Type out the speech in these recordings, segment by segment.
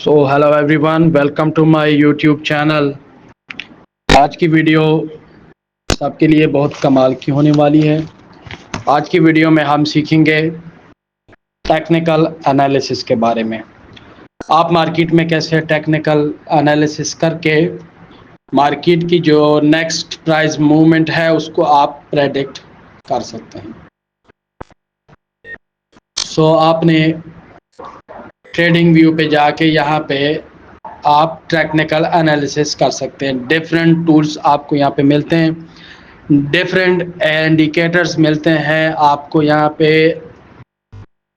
So hello everyone, welcome to my YouTube channel. आज की video सबके लिए बहुत कमाल की होने वाली है। आज की वीडियो में हम सीखेंगे टेक्निकल एनालिसिस के बारे में। आप मार्केट में कैसे टेक्निकल एनालिसिस करके मार्केट की जो नेक्स्ट प्राइस मूवमेंट है उसको आप प्रेडिक्ट कर सकते हैं। आपने ट्रेडिंग व्यू पे जाके यहाँ पे आप टेक्निकल एनालिसिस कर सकते हैं। डिफरेंट टूल्स आपको यहाँ पे मिलते हैं, डिफरेंट इंडिकेटर्स मिलते हैं, आपको यहाँ पे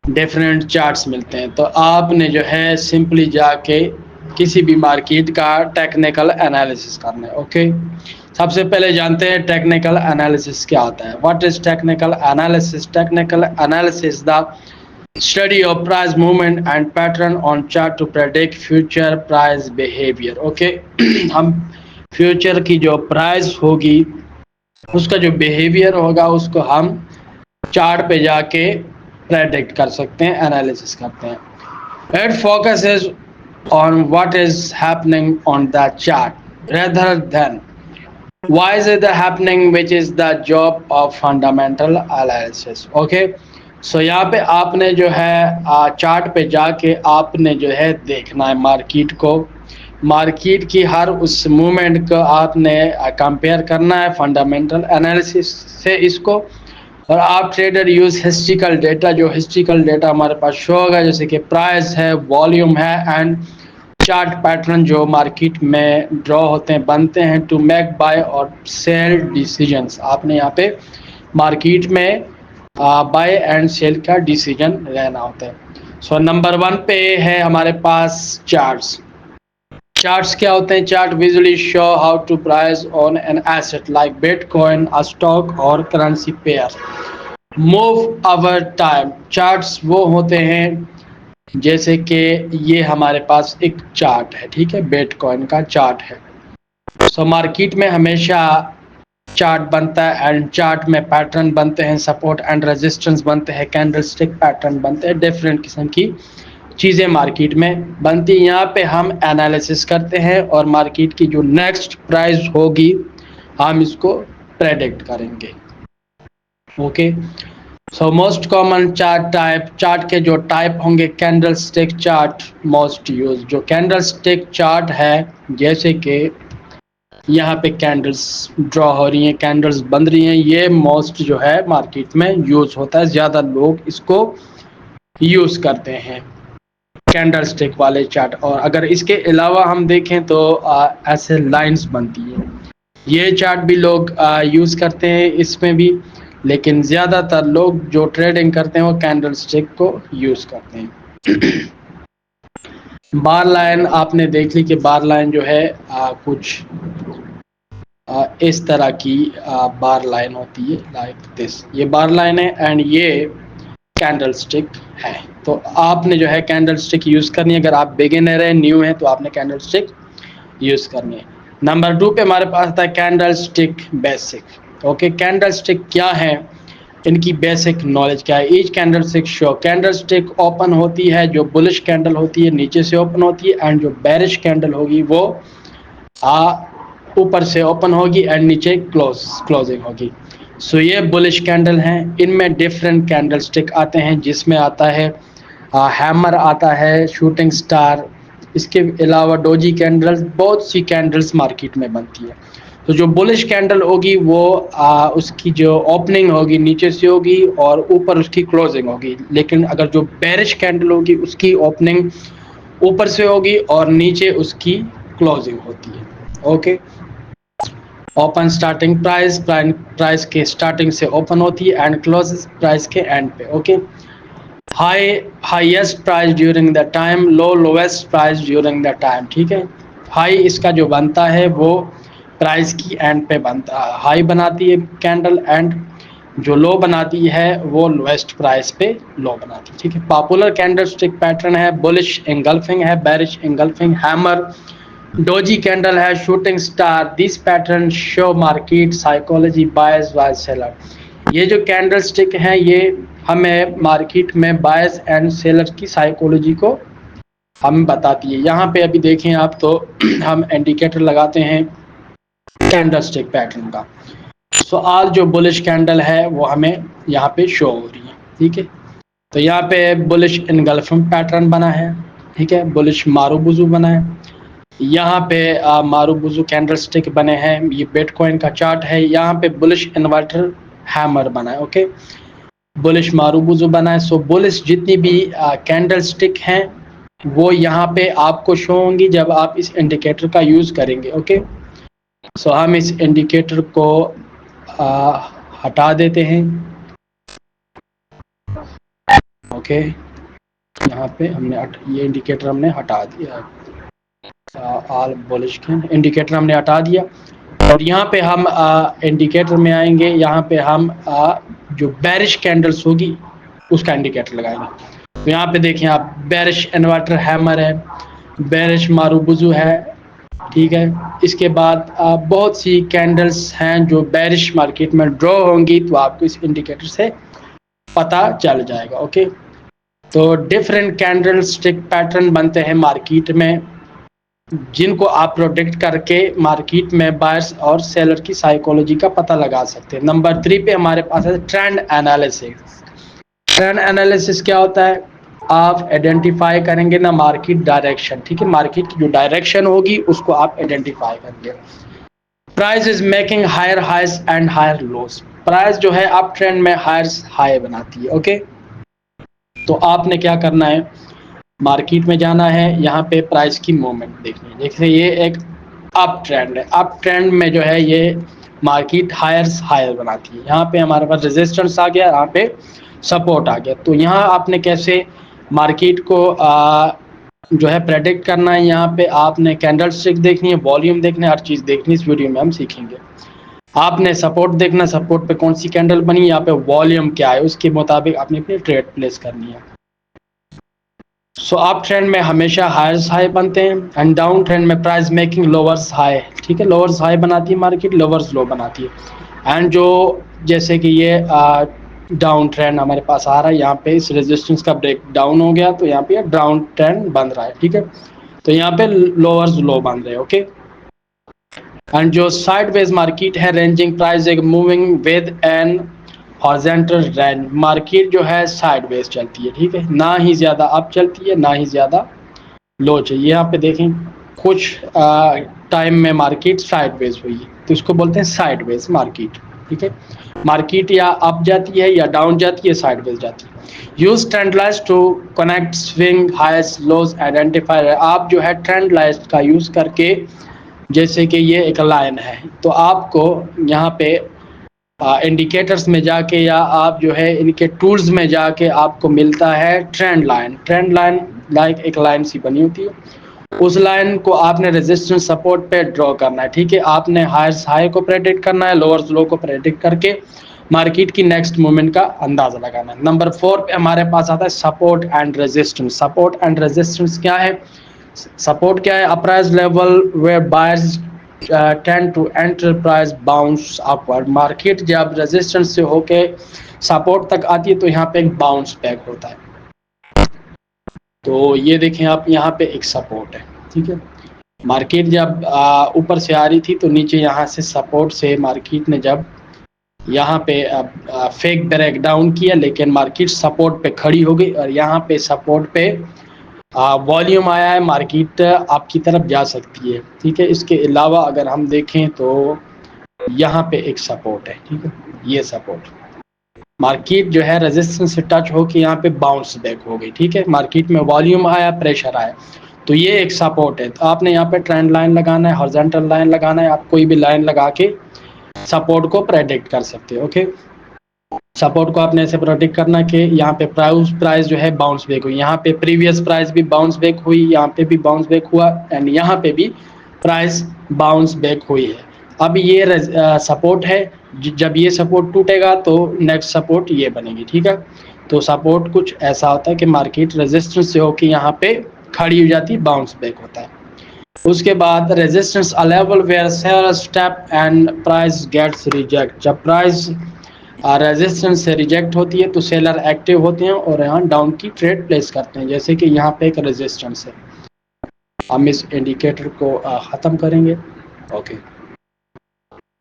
डिफरेंट चार्ट्स मिलते हैं। तो आपने जो है सिंपली जाके किसी भी मार्केट का टेक्निकल एनालिसिस करना है। ओके, सबसे पहले जानते हैं टेक्निकल एनालिसिस क्या होता है। What is technical analysis? Technical analysis the study of price movement and pattern on chart to predict future price behavior। Okay, हम फ्यूचर की जो प्राइस होगी उसका जो बिहेवियर होगा उसको हम चार्ट पे जाके प्रेडिक्ट कर सकते हैं, एनालिसिस करते हैं। It focuses on what is happening on the chart rather than why is it happening, which is the job of fundamental analysis। okay, यहाँ पे आपने जो है चार्ट पे जाके आपने जो है देखना है मार्केट को, मार्केट की हर उस मूवमेंट को आपने कंपेयर करना है फंडामेंटल एनालिसिस से इसको। और आप ट्रेडर यूज हिस्ट्रिकल डेटा, जो हिस्ट्रिकल डेटा हमारे पास शो होगा जैसे कि प्राइस है, वॉल्यूम है एंड चार्ट पैटर्न जो मार्केट में ड्रॉ होते हैं, बनते हैं टू मेक बाय और सेल डिसीजंस। आपने यहाँ पे मार्केट में बाय एंड सेल का डिसीजन लेना होता है। नंबर 1 पे है हमारे पास चार्ट्स। चार्ट्स क्या होते हैं? Chart visually show how to price on an asset like bitcoin, a stock और currency pair move over time. Charts वो होते हैं जैसे कि ये हमारे पास एक चार्ट है, ठीक है, बिटकॉइन का चार्ट है। मार्केट में हमेशा चार्ट बनता है एंड चार्ट में पैटर्न बनते हैं, सपोर्ट एंड रेजिस्टेंस बनते हैं, कैंडलस्टिक पैटर्न बनते हैं, डिफरेंट किस्म की चीज़ें मार्केट में बनती है। यहाँ पे हम एनालिसिस करते हैं और मार्केट की जो नेक्स्ट प्राइस होगी हम इसको प्रेडिक्ट करेंगे। Okay, most common chart type, chart के जो टाइप होंगे, कैंडलस्टिक चार्ट मोस्ट यूज। जो कैंडलस्टिक चार्ट है जैसे कि यहाँ पे कैंडल्स ड्रॉ हो रही हैं, कैंडल्स बन रही हैं, ये मोस्ट जो है मार्केट में यूज होता है, ज़्यादा लोग इसको यूज करते हैं कैंडलस्टिक वाले चार्ट। और अगर इसके अलावा हम देखें तो ऐसे लाइंस बनती है, ये चार्ट भी लोग यूज करते हैं इसमें भी, लेकिन ज़्यादातर लोग जो ट्रेडिंग करते हैं वो कैंडलस्टिक को यूज करते हैं। बार लाइन आपने देख ली कि बार लाइन जो है कुछ इस तरह की बार लाइन होती है, लाइक दिस, ये बार लाइन है एंड ये कैंडलस्टिक है। तो आपने जो है कैंडलस्टिक यूज करनी है। अगर आप बिगिनर है, न्यू है, तो आपने कैंडलस्टिक यूज करनी है। नंबर 2 पे हमारे पास था कैंडलस्टिक बेसिक। ओके, कैंडलस्टिक क्या है, इनकी बेसिक नॉलेज क्या है। Each candlestick show, candlestick open होती है, जो बुलिश कैंडल होती है नीचे से ओपन होती है एंड जो बेरिश कैंडल होगी वो ऊपर से ओपन होगी एंड नीचे क्लोजिंग होगी। ये बुलिश कैंडल हैं। इनमें डिफरेंट कैंडलस्टिक आते हैं जिसमें आता है हैमर आता है, शूटिंग स्टार, इसके अलावा डोजी कैंडल्स, बहुत सी कैंडल्स मार्केट में बनती है। तो जो बुलिश कैंडल होगी वो उसकी जो ओपनिंग होगी नीचे से होगी और ऊपर उसकी क्लोजिंग होगी। लेकिन अगर जो बेरिश कैंडल होगी उसकी ओपनिंग ऊपर से होगी और नीचे उसकी क्लोजिंग होती है। Okay, open starting price, price के स्टार्टिंग से ओपन होती है एंड क्लोज प्राइस के एंड पे। Okay, highest price during the time, lowest price during the time, ठीक है। हाई इसका जो बनता है वो प्राइस की एंड पे बनता है, हाई बनाती है कैंडल एंड जो लो बनाती है वो लोवेस्ट प्राइस पे लो बनाती है, ठीक है। पॉपुलर कैंडलस्टिक पैटर्न है, बुलिश एंगल्फिंग है, bearish engulfing, hammer, doji candle है, shooting star. This pattern show market psychology buyers by seller. ये जो कैंडलस्टिक हैं ये हमें मार्केट में बायर्स एंड सेलर की साइकोलॉजी को हम बताती है। यहाँ पे अभी देखें आप तो हम इंडिकेटर लगाते हैं कैंडलस्टिक पैटर्न का। सो आज जो बुलिश कैंडल है वो हमें यहाँ पे शो हो रही है, ठीक है। तो यहाँ पे बुलिश इनगल्फिंग पैटर्न बना है, ठीक है, बुलिश मारूबुजू बना है। यहाँ पे मारूबुजू कैंडलस्टिक बने हैं, ये बिटकॉइन का चार्ट है। यहाँ पे बुलिश इन्वर्टर हैमर बना है, ओके, बुलिश मारूबुजू बना है। सो बुलिश जितनी भी कैंडलस्टिक हैं वो यहाँ पे आपको शो होंगी जब आप इस इंडिकेटर का यूज करेंगे, ओके। सो हम इस इंडिकेटर को हटा देते हैं, ओके। यहाँ पे हमने ये इंडिकेटर हमने हटा दिया, ऑल बुलिश के इंडिकेटर हमने हटा दिया। और यहाँ पे हम इंडिकेटर में आएंगे, यहाँ पे हम जो बेरिश कैंडल्स होगी उसका इंडिकेटर लगाएंगे। तो यहाँ पे देखें आप, बेरिश इन्वर्टर हैमर है, बेरिश मारूबुजू है, ठीक है। इसके बाद बहुत सी कैंडल्स हैं जो बेरिश मार्केट में ड्रॉ होंगी, तो आपको इस इंडिकेटर से पता चल जाएगा, ओके। तो डिफरेंट कैंडल स्टिक पैटर्न बनते हैं मार्केट में, जिनको आप प्रोडिक्ट करके मार्केट में बायर्स और सेलर की साइकोलॉजी का पता लगा सकते हैं। नंबर 3 पे हमारे पास है ट्रेंड एनालिसिस। ट्रेंड एनालिसिस क्या होता है? आप आइडेंटिफाई करेंगे ना मार्केट डायरेक्शन, ठीक है, मार्केट की जो डायरेक्शन होगी उसको आप आइडेंटिफाई करेंगे। Price is making higher highs and higher lows. Price जो है आप ट्रेंड में हायर हाई बनाती है, ओके। तो आपने क्या करना है, मार्केट में जाना है, यहाँ पे प्राइस की मूवमेंट देखनी है। देखिए ये एक अप ट्रेंड है, अप ट्रेंड में जो है ये मार्केट हायर बनाती है। यहाँ पे हमारे पास रेजिस्टेंस आ गया, यहाँ पे सपोर्ट आ गया। तो यहाँ आपने कैसे मार्केट को जो है प्रेडिक्ट करना है, यहाँ पे आपने कैंडल स्टिक देखनी है, वॉल्यूम देखना है, हर चीज़ देखनी है। इस वीडियो में हम सीखेंगे। आपने सपोर्ट देखना, सपोर्ट पे कौन सी कैंडल बनी, यहाँ पे वॉल्यूम क्या है, उसके मुताबिक आपने अपनी ट्रेड प्लेस करनी है। सो अप ट्रेंड में हमेशा हायर्स हाई बनते हैं एंड डाउन ट्रेंड में प्राइस मेकिंग लोअर्स हाई, ठीक है, लोअर्स हाई बनाती है मार्केट, लोअर्स लो बनाती है। एंड जो जैसे कि ये डाउन ट्रेंड हमारे पास आ रहा है, यहाँ पे इस रेजिस्टेंस का ब्रेक डाउन हो गया, तो यहाँ पे डाउन ट्रेंड बन रहा है, ठीक है। तो यहाँ पे लोअर्स लो बन रहे हैं, ओके। एंड जो साइडवेज मार्केट है, रेंजिंग प्राइस एक moving with an horizontal range, market जो है साइडवेज चलती है, ठीक है, ना ही ज़्यादा अप चलती है ना ही ज़्यादा लो चाहिए। यहाँ पे देखें कुछ टाइम में मार्केट साइडवेज हुई है, तो इसको बोलते हैं साइडवेज मार्केट, ठीक है। मार्केट या अप जाती है या डाउन जाती है, साइडवेज जाती है। Use trend lines to connect swing highs lows identifier. आप जो है ट्रेंड लाइन्स का यूज करके, जैसे कि ये एक लाइन है, तो आपको यहाँ पे इंडिकेटर्स में जाके या आप जो है इनके टूल्स में जाके आपको मिलता है trend line. Trend line like एक लाइन सी बनी होती है, उस लाइन को आपने रेजिस्टेंस सपोर्ट पे ड्रॉ करना है, ठीक है। आपने हायर्स हाई को प्रेडिक्ट करना है, लोअर्स लो को प्रेडिक्ट करके मार्केट की नेक्स्ट मूवमेंट का अंदाजा लगाना है। नंबर 4 पे हमारे पास आता है support and resistance. Support and resistance क्या है? सपोर्ट क्या है? A price level where buyers tend to enter price bounce upward. Market जब रेजिस्टेंस से होके सपोर्ट तक आती है तो यहाँ पे एक बाउंस बैक होता है। तो ये देखें आप, यहाँ पे एक सपोर्ट है, ठीक है। मार्केट जब ऊपर से आ रही थी तो नीचे यहाँ से सपोर्ट से मार्केट ने जब यहाँ पे फेक ब्रेक डाउन किया, लेकिन मार्केट सपोर्ट पे खड़ी हो गई और यहाँ पे सपोर्ट पे वॉल्यूम आया है, मार्केट आपकी तरफ जा सकती है, ठीक है। इसके अलावा अगर हम देखें तो यहाँ पे एक सपोर्ट है, ठीक है, ये सपोर्ट मार्केट जो है रेजिस्टेंस से टच होकर यहाँ पे बाउंस बैक हो गई, ठीक है। मार्केट में वॉल्यूम आया, प्रेशर आया, तो ये एक सपोर्ट है। तो आपने यहाँ पे ट्रेंड लाइन लगाना है, हॉरिजॉन्टल लाइन लगाना है, आप कोई भी लाइन लगा के सपोर्ट को प्रेडिक्ट कर सकते हो, ओके। सपोर्ट को आपने ऐसे प्रेडिक्ट करना कि यहाँ पे प्राइस जो है बाउंस बैक हुई, यहाँ पे प्रीवियस प्राइस भी बाउंस बैक हुई, यहाँ पे भी बाउंस बैक हुआ एंड यहाँ पे भी प्राइस बाउंस बैक हुई है। अब ये सपोर्ट है, जब ये सपोर्ट टूटेगा तो नेक्स्ट सपोर्ट ये बनेगी, ठीक है। तो सपोर्ट कुछ ऐसा होता है कि मार्केट रेजिस्टेंस से होकर यहाँ पे खड़ी हो जाती है, बाउंस बैक होता है। उसके बाद resistance a level where seller step and price gets reject. जब प्राइस रेजिस्टेंस से रिजेक्ट होती है तो सेलर एक्टिव होते हैं और यहाँ डाउन की ट्रेड प्लेस करते हैं, जैसे कि यहाँ पे एक रेजिस्टेंस है, हम इस इंडिकेटर को ख़त्म करेंगे। ओके,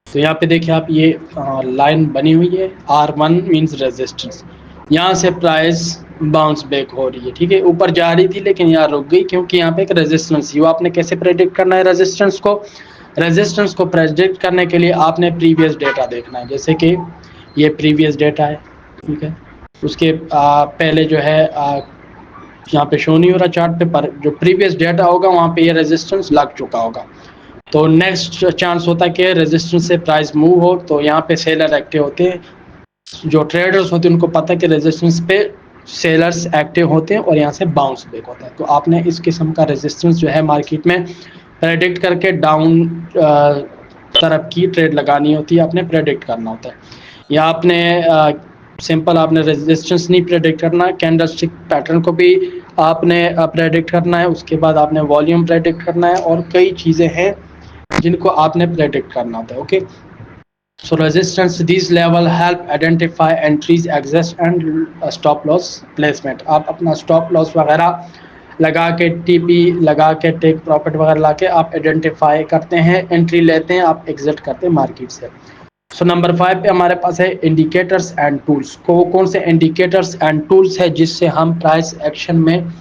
तो यहाँ पे देखिए आप, ये लाइन बनी हुई है, R1 मीन्स रेजिस्टेंस। यहाँ से प्राइस बाउंस बैक हो रही है, ठीक है, ऊपर जा रही थी लेकिन यहाँ रुक गई क्योंकि यहाँ पे एक रेजिस्टेंस थी। वो आपने कैसे प्रेडिक्ट करना है रेजिस्टेंस को? रेजिस्टेंस को प्रेडिक्ट करने के लिए आपने प्रीवियस डेटा देखना है, जैसे कि ये प्रीवियस डेटा है, ठीक है। उसके पहले जो है यहाँ पे शो नहीं हो रहा चार्ट पे, पर जो प्रीवियस डेटा होगा वहाँ पे ये रेजिस्टेंस लग चुका होगा। तो नेक्स्ट चांस होता है कि रेजिस्टेंस से प्राइस मूव हो, तो यहाँ पे सेलर एक्टिव होते हैं। जो ट्रेडर्स होते हैं उनको पता है कि रेजिस्टेंस पे सेलर्स एक्टिव होते हैं और यहाँ से बाउंस बैक होता है। तो आपने इस किस्म का रेजिस्टेंस जो है मार्केट में प्रेडिक्ट करके डाउन तरफ की ट्रेड लगानी होती है, आपने प्रेडिक्ट करना होता है। या आपने सिंपल आपने रेजिस्टेंस नहीं प्रेडिक्ट करना, कैंडलस्टिक पैटर्न को भी आपने प्रेडिक्ट करना है, उसके बाद आपने वॉल्यूम प्रेडिक्ट करना है, और कई चीज़ें हैं जिनको आपने प्रेडिक्ट करना होता है। Okay, so resistance these level help identify entries, exits and stop loss placement। आप अपना stop loss वगैरह लगा के, टीपी लगा के, टेक प्रॉफिट वगैरह ला के आप आइडेंटिफाई करते हैं, एंट्री लेते हैं, आप एग्जिट करते हैं मार्केट से। सो नंबर 5 पे हमारे पास है इंडिकेटर्स एंड टूल्स। को कौन से इंडिकेटर्स एंड टूल्स है जिससे हम प्राइस एक्शन में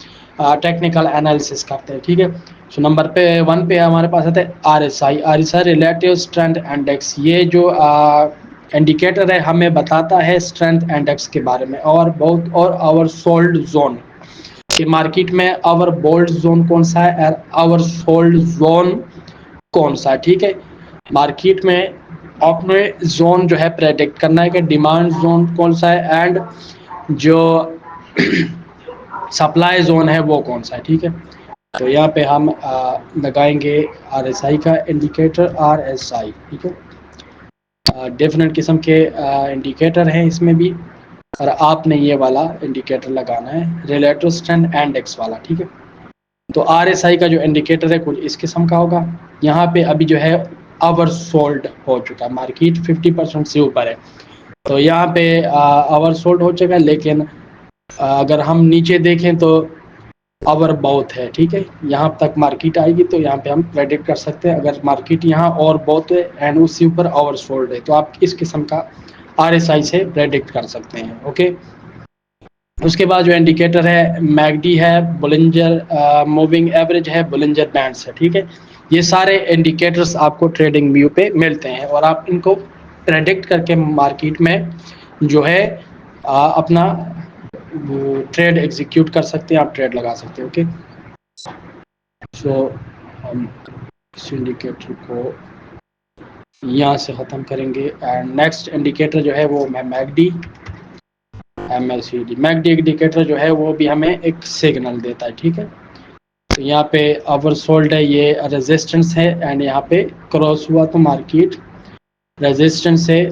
टेक्निकल एनालिसिस करते हैं, ठीक है। सो नंबर 1 पे हमारे पास आता है RSI, रिलेटिव स्ट्रेंथ इंडेक्स। ये जो इंडिकेटर है हमें बताता है स्ट्रेंथ इंडेक्स के बारे में, और बहुत, और आवर सोल्ड जोन कि मार्केट में आवर बोल्ड जोन कौन सा है और आवर सोल्ड जोन कौन सा है, ठीक है। मार्केट में आपने जोन जो है प्रेडिक्ट करना है कि डिमांड जोन कौन सा है एंड जो सप्लाई जोन है वो कौन सा है, ठीक है। तो यहाँ पे हम लगाएंगे RSI का इंडिकेटर, RSI, ठीक है। डिफरेंट किस्म के इंडिकेटर हैं इसमें भी, और आपने ये वाला इंडिकेटर लगाना है रिलेटिव स्ट्रेंथ इंडेक्स वाला, ठीक है। तो RSI का जो इंडिकेटर है कुछ इस किस्म का होगा। यहाँ पे अभी जो है आवर सोल्ड हो चुका है, मार्केट 50% से ऊपर है, तो यहाँ पे आवर सोल्ड हो चुका है। लेकिन अगर हम नीचे देखें तो आवर बहुत है, ठीक है। यहाँ तक मार्केट आएगी तो यहाँ पे हम प्रेडिक्ट कर सकते हैं, अगर मार्केट यहाँ और बहुत है एंड उससे ऊपर आवर सोल्ड है, तो आप इस किस्म का RSI से प्रेडिक्ट कर सकते हैं। ओके, उसके बाद जो इंडिकेटर है मैगडी है, बोलिंजर मूविंग एवरेज है, बोलिंजर बैंड्स है, ठीक है। ये सारे इंडिकेटर्स आपको ट्रेडिंग व्यू पे मिलते हैं और आप इनको प्रेडिक्ट करके मार्केट में जो है अपना ट्रेड एग्जीक्यूट कर सकते हैं, आप ट्रेड लगा सकते हैं। ओके, सो हम इस इंडिकेटर को यहाँ से ख़त्म करेंगे एंड नेक्स्ट इंडिकेटर जो है वो मैगडी, MACD। मैगडी इंडिकेटर जो है वो भी हमें एक सिग्नल देता है, ठीक है। तो यहाँ पे आवर सोल्ड है, ये रेजिस्टेंस है एंड यहाँ पे क्रॉस हुआ तो मार्केट रेजिस्टेंस से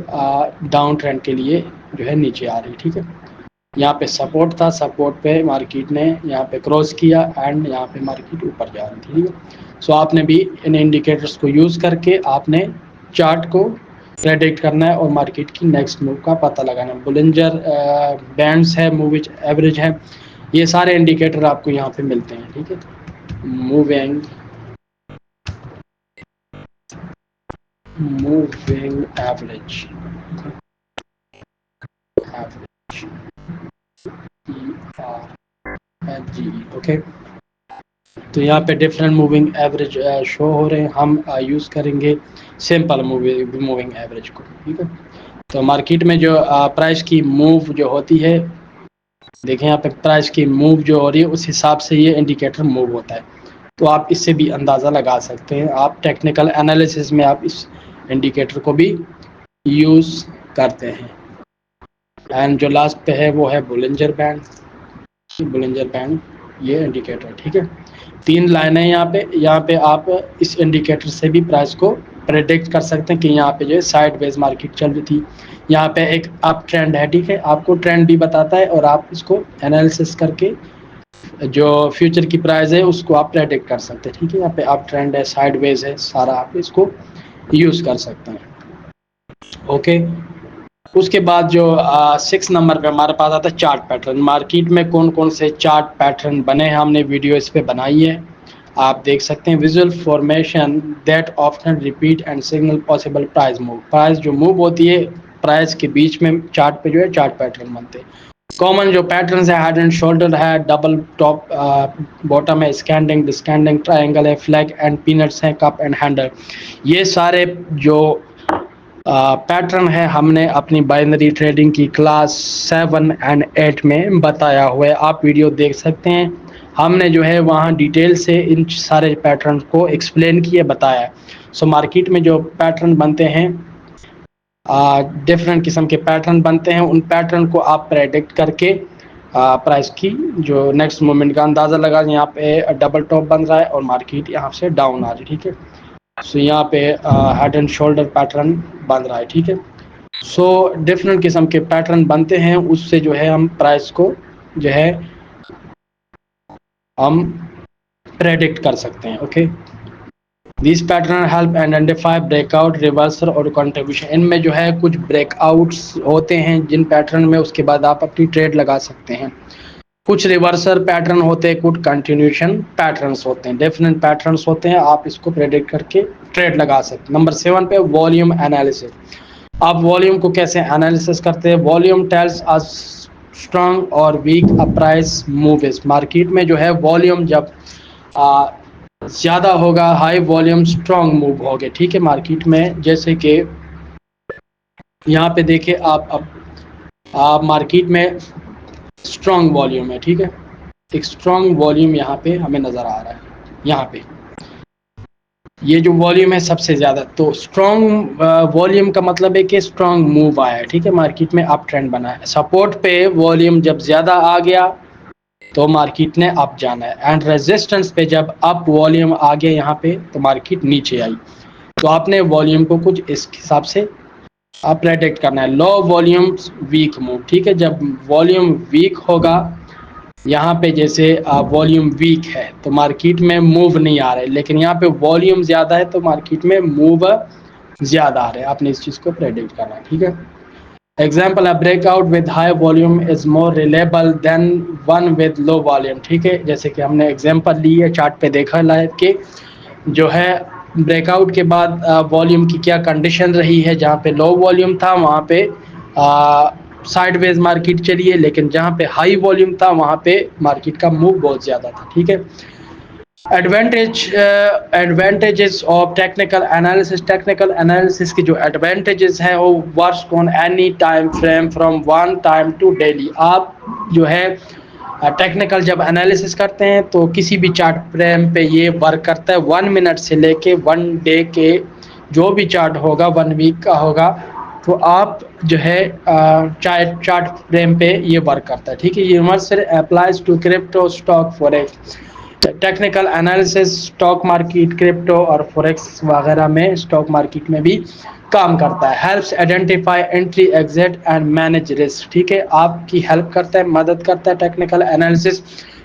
डाउन ट्रेंड के लिए जो है नीचे आ रही, ठीक है। यहाँ पे सपोर्ट था, सपोर्ट पे मार्केट ने यहाँ पे क्रॉस किया एंड यहाँ पे मार्केट ऊपर जा रही थी, ठीक है। सो आपने भी इन इंडिकेटर्स को यूज़ करके आपने चार्ट को प्रेडिक्ट करना है और मार्केट की नेक्स्ट मूव का पता लगाना है। बोलिंजर बैंड्स है, मूविंग एवरेज है, ये सारे इंडिकेटर आपको यहाँ पे मिलते हैं, ठीक है। Moving average, okay. तो यहाँ पे डिफरेंट मूविंग एवरेज शो हो रहे हैं, हम यूज़ करेंगे सिंपल मूविंग एवरेज को, ठीक है। तो मार्केट में जो प्राइस की मूव जो होती है, देखें यहाँ पे प्राइस की मूव जो हो रही है उस हिसाब से ये इंडिकेटर मूव होता है, तो आप इससे भी अंदाज़ा लगा सकते हैं। आप टेक्निकल एनालिसिस में आप इस इंडिकेटर को भी यूज़ करते हैं। एंड जो लास्ट पे है वो है बोलिंजर बैंड, बोलिंजर बैंड ये इंडिकेटर, ठीक है। 3 लाइनें यहाँ पे आप इस इंडिकेटर से भी प्राइस को प्रेडिक्ट कर सकते हैं कि यहाँ पे जो है साइडवेज मार्केट चल रही थी, यहाँ पे एक अप ट्रेंड है, ठीक है। आपको ट्रेंड भी बताता है और आप इसको एनालिसिस करके जो फ्यूचर की प्राइस है उसको आप प्रेडिक्ट कर सकते हैं, ठीक है। यहाँ पे अप ट्रेंड है, साइडवेज है, सारा आप इसको यूज़ कर सकते हैं। ओके, उसके बाद जो 6 नंबर पे हमारे पास आता है चार्ट पैटर्न। मार्केट में कौन कौन से चार्ट पैटर्न बने हैं, हमने वीडियो इस पे बनाई है, आप देख सकते हैं visual formation that often repeat and signal possible price move. Price जो मूव होती है प्राइस के बीच में चार्ट पे जो है चार्ट पैटर्न बनते हैं। कॉमन जो पैटर्न्स है हेड एंड शोल्डर है, डबल टॉप बॉटम है, स्कैंडिंग डिस्कैंडिंग ट्रायंगल है, फ्लैग एंड पीनट्स है, कप एंड हैंडल। ये सारे जो पैटर्न है हमने अपनी बाइनरी ट्रेडिंग की क्लास 7 एंड 8 में बताया हुआ है, आप वीडियो देख सकते हैं। हमने जो है वहाँ डिटेल से इन सारे पैटर्न को एक्सप्लेन किए बताया। सो मार्केट में जो पैटर्न बनते हैं डिफरेंट किस्म के पैटर्न बनते हैं, उन पैटर्न को आप प्रेडिक्ट करके प्राइस की जो नेक्स्ट मूवमेंट का अंदाज़ा लगा। यहाँ पे डबल टॉप बन रहा है और मार्केट यहाँ से डाउन आ रही है, ठीक है। सो यहाँ पे हेड एंड शोल्डर पैटर्न बन रहा है, ठीक है। सो डिफरेंट किस्म के पैटर्न बनते हैं, उससे जो है हम प्राइस को जो है हम प्रेडिक्ट कर सकते हैं, okay. This pattern help identify breakout, reversal और कंट्रीब्यूशन। इनमें जो है कुछ ब्रेकआउट्स होते हैं जिन पैटर्न में उसके बाद आप अपनी ट्रेड लगा सकते हैं। कुछ रिवर्सल पैटर्न होते हैं, कुछ कंटिन्यूएशन पैटर्न्स होते हैं, डिफरेंट पैटर्न्स होते हैं, आप इसको प्रेडिक्ट करके ट्रेड लगा सकते हैं। नंबर 7 पे वॉल्यूम एनालिसिस। आप वॉल्यूम को कैसे एनालिसिस करते हैं? वॉल्यूम टेल्स अस स्ट्रांग और weak a price moves. Market में जो है वॉल्यूम जब ज़्यादा होगा, हाई वॉल्यूम स्ट्रांग मूव होगे, ठीक है। मार्केट में जैसे कि यहाँ पे देखिए आप मार्केट में स्ट्रांग वॉल्यूम है, ठीक है। एक स्ट्रांग वॉल्यूम यहाँ पे हमें नज़र आ रहा है, यहाँ पे ये जो वॉल्यूम है सबसे ज़्यादा। तो स्ट्रांग वॉल्यूम का मतलब है कि स्ट्रांग मूव आया है, ठीक है। मार्केट में अप ट्रेंड बना है। सपोर्ट पे वॉल्यूम जब ज़्यादा आ गया तो मार्केट ने अप जाना है, एंड रेजिस्टेंस पे जब अप वॉल्यूम आ गया यहाँ पे तो मार्केट नीचे आई। तो आपने वॉल्यूम को कुछ इस हिसाब से आप प्रेडिक्ट करना है। लो वॉल्यूम वीक मूव, ठीक है। जब वॉल्यूम वीक होगा, यहाँ पे जैसे वॉल्यूम वीक है तो मार्केट में मूव नहीं आ रहे, लेकिन यहाँ पे वॉल्यूम ज़्यादा है तो मार्केट में मूव ज़्यादा आ रहे हैं। आपने इस चीज़ को प्रेडिक्ट करना है, ठीक है। Example, a breakout with high volume is more reliable than one with low volume, ठीक है। जैसे कि हमने एग्जाम्पल ली है, चार्ट पे देखा लाइव के जो है ब्रेकआउट के बाद वॉल्यूम की क्या कंडीशन रही है। जहाँ पे लो वॉल्यूम था वहाँ पे साइडवेज मार्केट चली है, लेकिन जहाँ पे हाई वॉल्यूम था वहाँ पे मार्केट का मूव बहुत ज़्यादा था, ठीक है। Advantages of technical analysis. Technical analysis की जो एडवांटेजेस हैं वो work on any time frame from one time to daily. आप जो है टेक्निकल जब एनालिसिस करते हैं तो किसी भी चार्ट फ्रेम पे ये वर्क करता है। 1 मिनट से लेके 1 डे के जो भी चार्ट होगा, 1 वीक का होगा, तो आप जो है चार्ट फ्रेम पे ये वर्क करता है, ठीक है। Universal applies to crypto, stock, forex. Technical analysis stock market, crypto और फॉरेक्स वगैरह में, स्टॉक मार्केट में भी काम करता है। Helps identify entry, exit and manage risk, ठीक है। आपकी हेल्प करता है, मदद करता है टेक्निकल एनालिसिस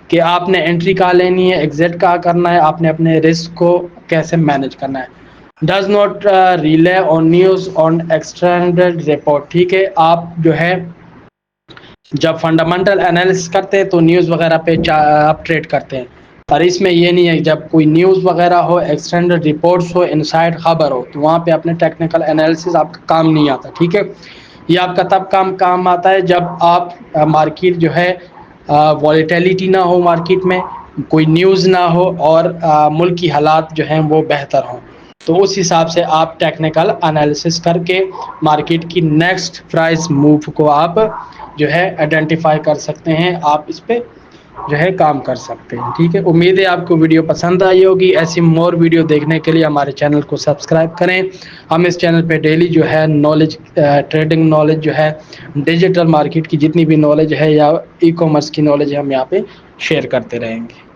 कि आपने एंट्री कहाँ लेनी है, एग्जिट कहाँ करना है, आपने अपने रिस्क को कैसे मैनेज करना है। Does not relay on news on extended report, ठीक है। आप जो है जब फंडामेंटल एनालिसिस करते हैं तो न्यूज़ वगैरह पे आप ट्रेड करते हैं, और इसमें ये नहीं है जब कोई न्यूज़ वगैरह हो, एक्सटेंडेड रिपोर्ट्स हो, इनसाइड खबर हो, तो वहाँ पे अपने टेक्निकल एनालिसिस आपका काम नहीं आता, ठीक है। ये आपका तब काम आता है जब आप मार्केट जो है वॉलेटिलिटी ना हो, मार्केट में कोई न्यूज़ ना हो और मुल्क की हालात जो हैं वो बेहतर हों। तो उस हिसाब से आप टेक्निकल एनालिसिस करके मार्केट की नेक्स्ट प्राइस मूव को आप जो है आइडेंटिफाई कर सकते हैं, आप इस पे जो है काम कर सकते हैं, ठीक है। उम्मीद है आपको वीडियो पसंद आई होगी। ऐसी मोर वीडियो देखने के लिए हमारे चैनल को सब्सक्राइब करें। हम इस चैनल पे डेली जो है नॉलेज, ट्रेडिंग नॉलेज जो है, डिजिटल मार्केट की जितनी भी नॉलेज है या ई कॉमर्स की नॉलेज है, हम यहाँ पे शेयर करते रहेंगे।